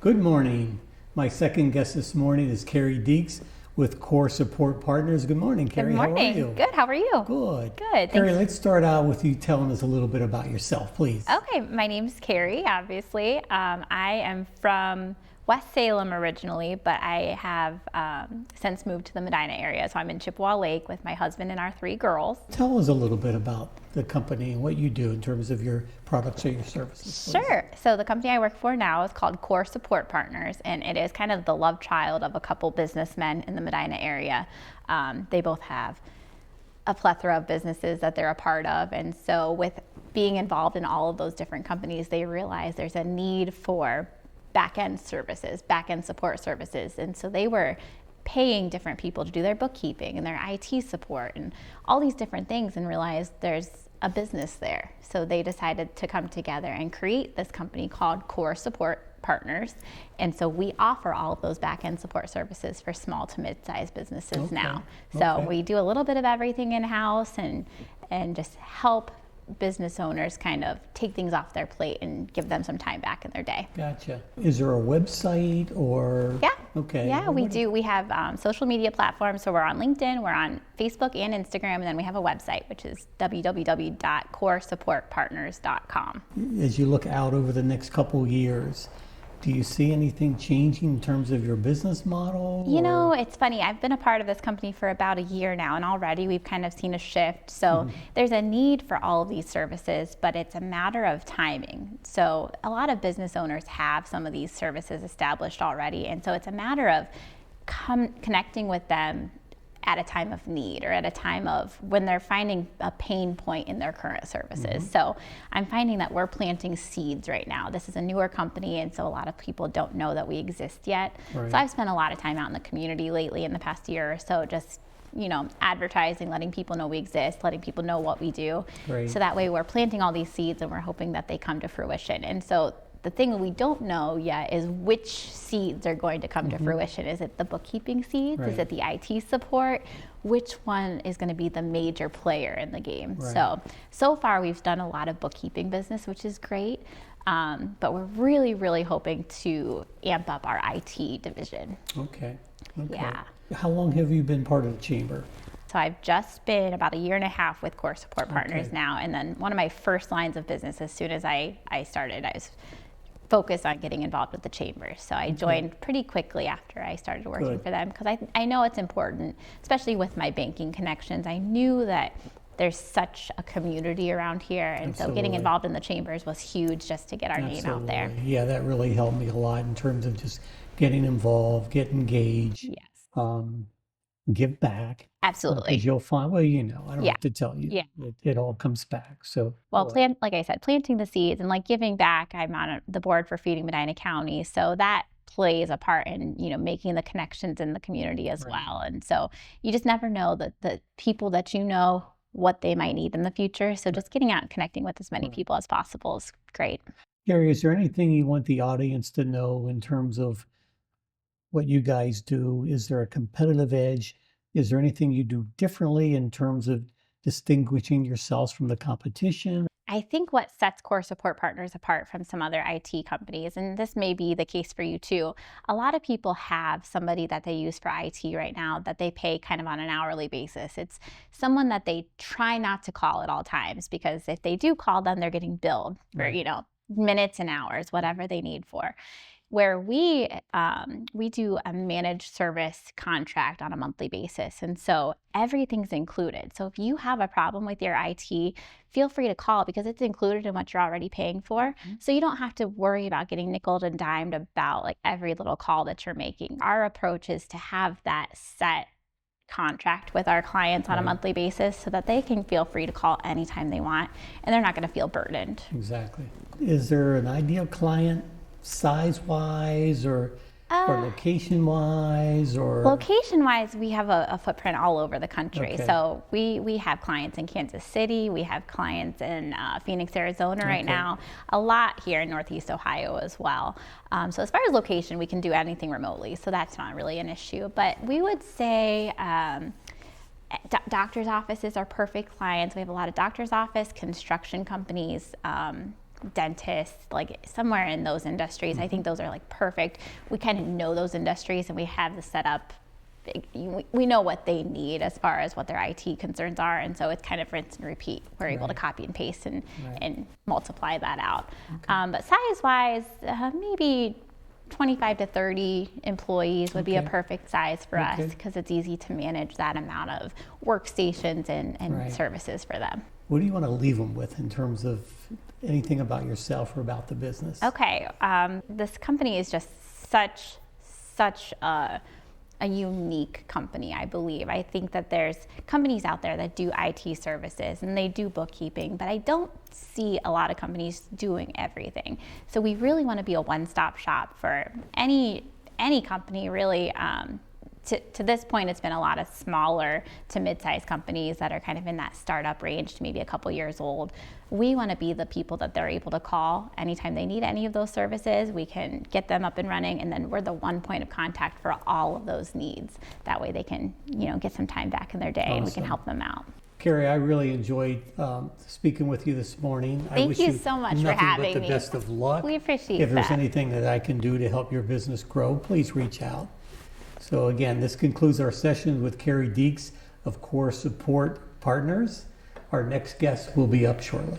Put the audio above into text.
Good morning. My second guest this morning is Kari Deeks with Core Support Partners. Good morning, Kari. Good How are morning. you? Good. How are you? Good. Good. Kari, Thanks. let's start out with you telling us a little bit about yourself, please. Okay. My name's Kari, obviously. I am from West Salem originally, but I have since moved to the Medina area. So I'm in Chippewa Lake with my husband and our 3 girls. Tell us a little bit about the company and what you do in terms of your products or your services, please. Sure. So the company I work for now is called Core Support Partners, and it is kind of the love child of a couple businessmen in the Medina area. They both have a plethora of businesses that they're a part of, and so with being involved in all of those different companies, they realize there's a need for back-end services, back-end support services, and so they were paying different people to do their bookkeeping and their IT support and all these different things, and realized there's a business there. So they decided to come together and create this company called Core Support Partners. And so we offer all of those back-end support services for small to mid-sized businesses now. So we do a little bit of everything in-house and just help business owners kind of take things off their plate and give them some time back in their day. Gotcha. Is there a website or? Yeah. Okay. Yeah, we do. We have social media platforms. So we're on LinkedIn, we're on Facebook and Instagram, and then we have a website, which is www.coresupportpartners.com. As you look out over the next couple years, do you see anything changing in terms of your business model? You know, it's funny. I've been a part of this company for about a year now, and already we've kind of seen a shift. So there's a need for all of these services, but it's a matter of timing. So a lot of business owners have some of these services established already, and so it's a matter of connecting with them at a time of need or at a time of when they're finding a pain point in their current services. So I'm finding that we're planting seeds right now. This is a newer company, and so a lot of people don't know that we exist yet. Right. So I've spent a lot of time out in the community lately in the past year or so, just advertising, letting people know we exist, letting people know what we do. Great. So that way we're planting all these seeds and we're hoping that they come to fruition. And so the thing that we don't know yet is which seeds are going to come to fruition. Is it the bookkeeping seeds? Right. Is it the IT support? Which one is going to be the major player in the game? Right. So far we've done a lot of bookkeeping business, which is great. But we're really, really hoping to amp up our IT division. Okay. Yeah. How long have you been part of the chamber? So I've just been about a year and a half with Core Support Partners Okay. now. And then one of my first lines of business as soon as I started, I was focused on getting involved with the chamber. So I joined pretty quickly after I started working Good. for them, because I know it's important, especially with my banking connections. I knew that there's such a community around here, and so getting Absolutely. involved in the chambers was huge just to get our name out there. Absolutely. Yeah, that really helped me a lot in terms of just getting involved, get engaged, Yes, give back. absolutely. Because you'll find, well, I don't Yeah. have to tell you. Yeah. It all comes back. So, Well, like I said, planting the seeds and like giving back. I'm on the board for Feeding Medina County, so that plays a part in making the connections in the community as Right. well. And so you just never know the people that what they might need in the future. So just getting out and connecting with as many Right. people as possible is great. Gary, is there anything you want the audience to know in terms of what you guys do? Is there a competitive edge? Is there anything you do differently in terms of distinguishing yourselves from the competition? I think what sets Core Support Partners apart from some other IT companies, and this may be the case for you too, a lot of people have somebody that they use for IT right now that they pay kind of on an hourly basis. It's someone that they try not to call at all times, because if they do call them, they're getting billed for, Right. minutes and hours, whatever they need for. Where we do a managed service contract on a monthly basis, and so everything's included. So if you have a problem with your IT, feel free to call, because it's included in what you're already paying for. So you don't have to worry about getting nickeled and dimed about like every little call that you're making. Our approach is to have that set contract with our clients on a Right. monthly basis, so that they can feel free to call anytime they want, and they're not going to feel burdened. Exactly. Is there an ideal client size-wise or location-wise or? Location-wise, we have a footprint all over the country. Okay. So we have clients in Kansas City, we have clients in Phoenix, Arizona right Okay. now, a lot here in Northeast Ohio as well. So as far as location, we can do anything remotely, so that's not really an issue. But we would say doctor's offices are perfect clients. We have a lot of doctor's office, construction companies, dentists, like somewhere in those industries. I think those are like perfect. We kind of know those industries and we have the setup. We know what they need as far as what their IT concerns are, and so it's kind of rinse and repeat. We're able to copy and paste and multiply that out. But size-wise, maybe 25 to 30 employees would be a perfect size for us, because it's easy to manage that amount of workstations and services for them. What do you want to leave them with in terms of anything about yourself or about the business? Okay, this company is just such a unique company, I believe. I think that there's companies out there that do IT services and they do bookkeeping, but I don't see a lot of companies doing everything. So we really want to be a one-stop shop for any company, really. To this point, it's been a lot of smaller to mid-sized companies that are kind of in that startup range to maybe a couple years old. We want to be the people that they're able to call anytime they need any of those services. We can get them up and running, and then we're the one point of contact for all of those needs. That way they can, get some time back in their day and we can help them out. Kari, I really enjoyed speaking with you this morning. Thank you so much for having me. Nothing but the best of luck. We appreciate that. If there's anything that I can do to help your business grow, please reach out. So again, this concludes our session with Kari Deeks of Core Support Partners. Our next guest will be up shortly.